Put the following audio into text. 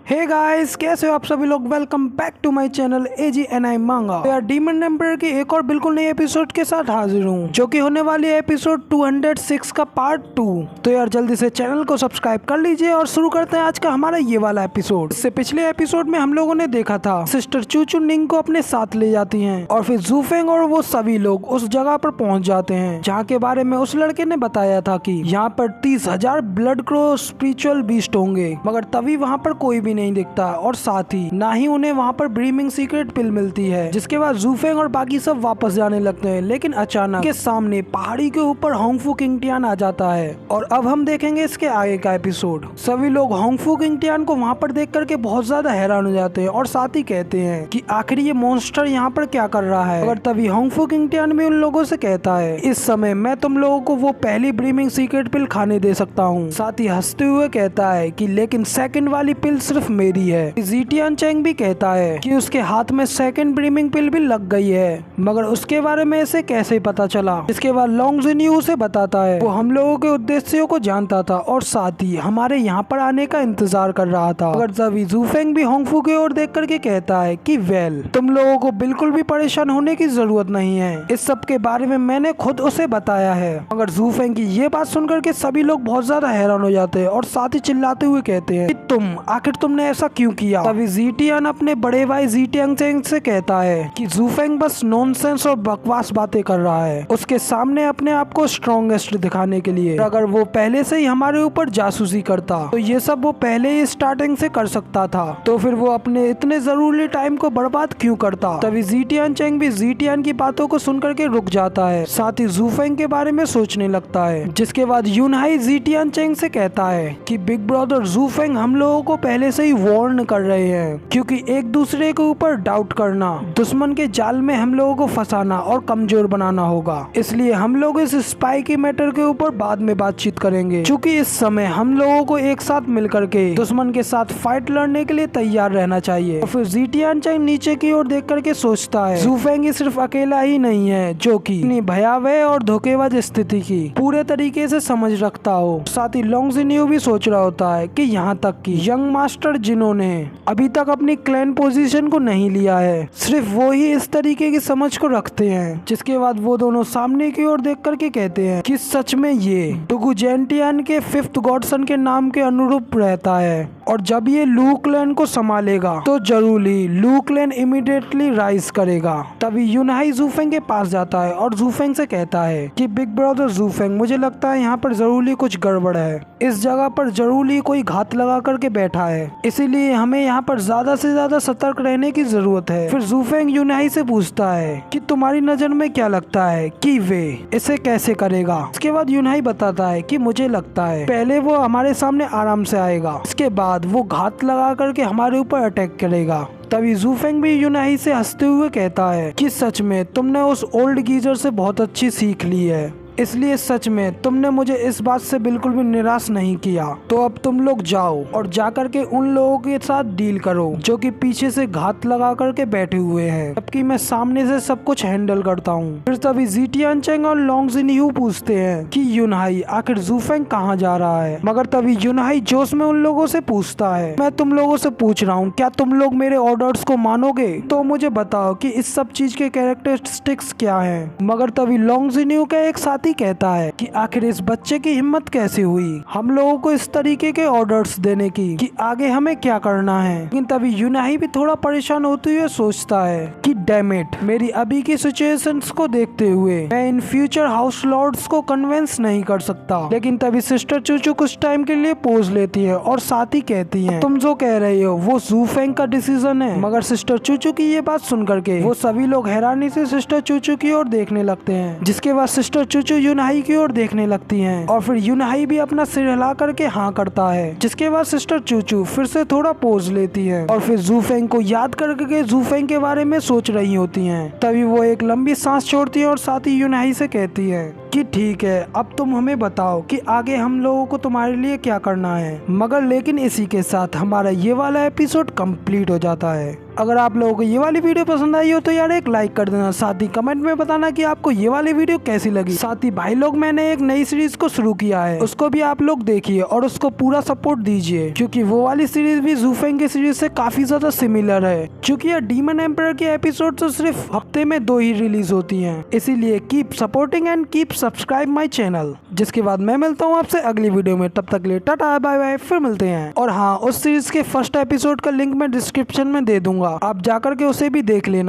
Hey guys, कैसे हो आप सभी लोग। Welcome back to my channel AGNI manga. तो यार डीमन एम्पायर के एक और बिल्कुल नए एपिसोड के साथ हाजिर हूँ, जो कि होने वाली है एपिसोड 206 का पार्ट 2। तो यार जल्दी से चैनल को सब्सक्राइब कर लीजिए और शुरू करते हैं आज का हमारा ये वाला एपिसोड। इससे पिछले एपिसोड में हम लोगों ने देखा था सिस्टर चूचू निंग को अपने साथ ले जाती है और फिर जूफेंग और वो सभी लोग उस जगह पर पहुँच जाते हैं जहाँ के बारे में उस लड़के ने बताया था कि यहाँ पर 30,000 ब्लड क्रो स्पिरिचुअल बीस्ट होंगे, मगर तभी वहाँ पर कोई भी नहीं दिखता और साथ ही ना ही उन्हें वहाँ पर ब्रीमिंग सीक्रेट पिल मिलती है। जिसके बाद जूफेंग और बाकी सब वापस जाने लगते हैं, लेकिन अचानक के सामने पहाड़ी के ऊपर होंगफू किंगटियान आ जाता है और अब हम देखेंगे इसके आगे का एपिसोड। सभी लोग होंगफू किंगटियान को वहाँ पर देख करके बहुत ज्यादा हैरान हो जाते हैं और साथ ही कहते हैं कि आखिर ये मॉन्स्टर यहाँ पर क्या कर रहा है। और तभी होंगफू किंगटियान भी उन लोगों से कहता है, इस समय मैं तुम लोगों को वो पहली ब्रीमिंग सीक्रेट पिल खाने दे सकता हूँ। साथ ही हंसते हुए कहता है कि लेकिन सेकंड वाली पिल सिर्फ मेरी है। जीटियान चैंग भी कहता है कि उसके हाथ में सेकंड ब्रीमिंग पिल भी लग गई है, मगर उसके बारे में इसे कैसे पता चला। इसके बाद लोंग जिन्यू उसे बताता है वो हम लोगों के उद्देश्यों को जानता था और साथ ही हमारे यहाँ पर आने का इंतजार कर रहा था। मगर तभी जूफेंग भी होंगफू की ओर देख करके कहता है कि वेल, तुम लोगों को बिल्कुल भी परेशान होने की जरूरत नहीं है, इस सब के बारे में मैंने खुद उसे बताया है। मगर जूफेंग की ये बात सुनकर के सभी लोग बहुत ज्यादा हैरान हो जाते हैं और साथ ही चिल्लाते हुए कहते हैं कि आखिर तुमने ऐसा क्यों किया। तभी जीटियान अपने बड़े भाई जीटियांग चैंग से कहता है कि जूफेंग बस नॉनसेंस और बकवास बातें कर रहा है उसके सामने अपने आप को स्ट्रॉन्गेस्ट दिखाने के लिए। अगर वो पहले से ही हमारे ऊपर जासूसी करता तो ये सब वो पहले ही स्टार्टिंग से कर सकता था, तो फिर वो अपने इतने जरूरी टाइम को बर्बाद क्यों करता। तभी जीटियान चैंग भी जीटियान की बातों को सुन करके रुक जाता है, साथ ही जूफेंग के बारे में सोचने लगता है। जिसके बाद यूनहाई जीटियान चैंग से कहता है कि बिग ब्रदर जूफेंग हम लोगों को पहले से ही वार्न कर रहे हैं, क्योंकि एक दूसरे के ऊपर डाउट करना, दुश्मन के जाल में हम लोगों को फंसाना और कमजोर बनाना होगा। इसलिए हम लोग इस स्पाई की मैटर के ऊपर बाद में बातचीत करेंगे, क्योंकि इस समय हम लोगों को एक साथ मिलकर के दुश्मन के साथ फाइट लड़ने के लिए तैयार रहना चाहिए। और फिर जीटियान चैंग नीचे की ओर देख करके सोचता है जूफेंग सिर्फ अकेला ही नहीं है जो कि इतनी भयावह और धोखेबाज स्थिति की पूरे तरीके से समझ रखता हो। साथ ही लोंग जिन्यू भी सोच रहा होता है कि यहाँ तक कि यंग मास्टर जिन्होंने अभी तक अपनी क्लैन पोजीशन को नहीं लिया है, सिर्फ वो ही इस तरीके की समझ को रखते हैं। जिसके बाद वो दोनों सामने की ओर देख करके कहते हैं कि सच में ये टुगु जेंटियान के 5th गॉडसन के नाम के अनुरूप रहता है और जब ये लू क्लैन को संभालेगा तो जरूरी लू क्लैन इमीडिएटली राइज करेगा। तभी यूनहाई जूफेंग के पास जाता है और जूफेंग से कहता है कि बिग ब्रदर जूफेंग, मुझे लगता है यहाँ पर जरूरी कुछ गड़बड़ है, इस जगह पर जरूरी कोई घात लगा करके बैठा है, इसीलिए हमें यहाँ पर ज्यादा से ज्यादा सतर्क रहने की जरूरत है। फिर जूफेंग यूनहाई से पूछता है कि तुम्हारी नजर में क्या लगता है कि वे इसे कैसे करेगा। इसके बाद यूनहाई बताता है कि मुझे लगता है पहले वो हमारे सामने आराम से आएगा, इसके बाद वो घात लगा करके हमारे ऊपर अटैक करेगा। तभी जूफेंग भी यूनहाई से हंसते हुए कहता है कि सच में तुमने उस ओल्ड गीजर से बहुत अच्छी सीख ली है, इसलिए सच में तुमने मुझे इस बात से बिल्कुल भी निराश नहीं किया। तो अब तुम लोग जाओ और जाकर के उन लोगों के साथ डील करो जो कि पीछे से घात लगा करके बैठे हुए हैं, जबकि मैं सामने से सब कुछ हैंडल करता हूँ। फिर तभी जीटियान चैंग और लोंग जिन्यू पूछते हैं कि यूनहाई आखिर जूफेंग कहाँ जा रहा है। मगर तभी यूनहाई जोश में उन लोगों से पूछता है, मैं तुम लोगों से पूछ रहा हूँ, क्या तुम लोग मेरे ऑर्डर्स को मानोगे? तो मुझे बताओ कि इस सब चीज के कैरेक्टरिस्टिक्स क्या है। मगर तभी लोंग जिन्यू का एक साथी कहता है कि आखिर इस बच्चे की हिम्मत कैसे हुई हम लोगों को इस तरीके के ऑर्डर्स देने की कि आगे हमें क्या करना है। लेकिन तभी यूनहाई भी थोड़ा परेशान होते हुए सोचता है कि डैम इट, मेरी अभी की सिचुएशंस को देखते हुए मैं इन फ्यूचर हाउस लॉर्ड्स को कन्विंस नहीं कर सकता। लेकिन तभी सिस्टर चूचू कुछ टाइम के लिए पोज लेती है और साथ ही कहती है, तुम जो कह रही हो वो जूफेंग का डिसीजन है। मगर सिस्टर चूचू की ये बात सुन करके वो सभी लोग हैरानी से सिस्टर चूचू की ओर देखने लगते हैं। जिसके बाद सिस्टर चूचू यूनहाई की ओर देखने लगती हैं और फिर यूनहाई भी अपना सिर हिला करके हाँ करता है। जिसके बाद सिस्टर चूचू फिर से थोड़ा पोज लेती है और फिर जूफेंग को याद करके जूफेंग के बारे में सोच रही होती हैं। तभी वो एक लंबी सांस छोड़ती है और साथ ही यूनहाई से कहती है कि ठीक है, अब तुम हमें बताओ कि आगे हम लोगों को तुम्हारे लिए क्या करना है। मगर लेकिन इसी के साथ हमारा ये वाला एपिसोड कंप्लीट हो जाता है। अगर आप लोगों को ये वाली वीडियो पसंद आई हो तो यार एक लाइक कर देना, साथ ही कमेंट में बताना कि आपको ये वाली वीडियो कैसी लगी। साथ ही भाई लोग मैंने एक नई सीरीज को शुरू किया है, उसको भी आप लोग देखिए और उसको पूरा सपोर्ट दीजिए, क्योंकि वो वाली सीरीज भी ज़ूफेंग की सीरीज से काफी ज्यादा सिमिलर है। क्योंकि ये डीमन एम्पायर के एपिसोड तो सिर्फ हफ्ते में 2 ही रिलीज होती हैं, इसीलिए keep supporting and keep subscribe my channel. जिसके बाद मैं मिलता हूँ आपसे अगली वीडियो में, तब तक के लिए टाटा बाय बाय, फिर मिलते हैं। और हाँ, उस सीरीज के फर्स्ट एपिसोड का लिंक मैं डिस्क्रिप्शन में दे दूंगा, आप जाकर के उसे भी देख लेना।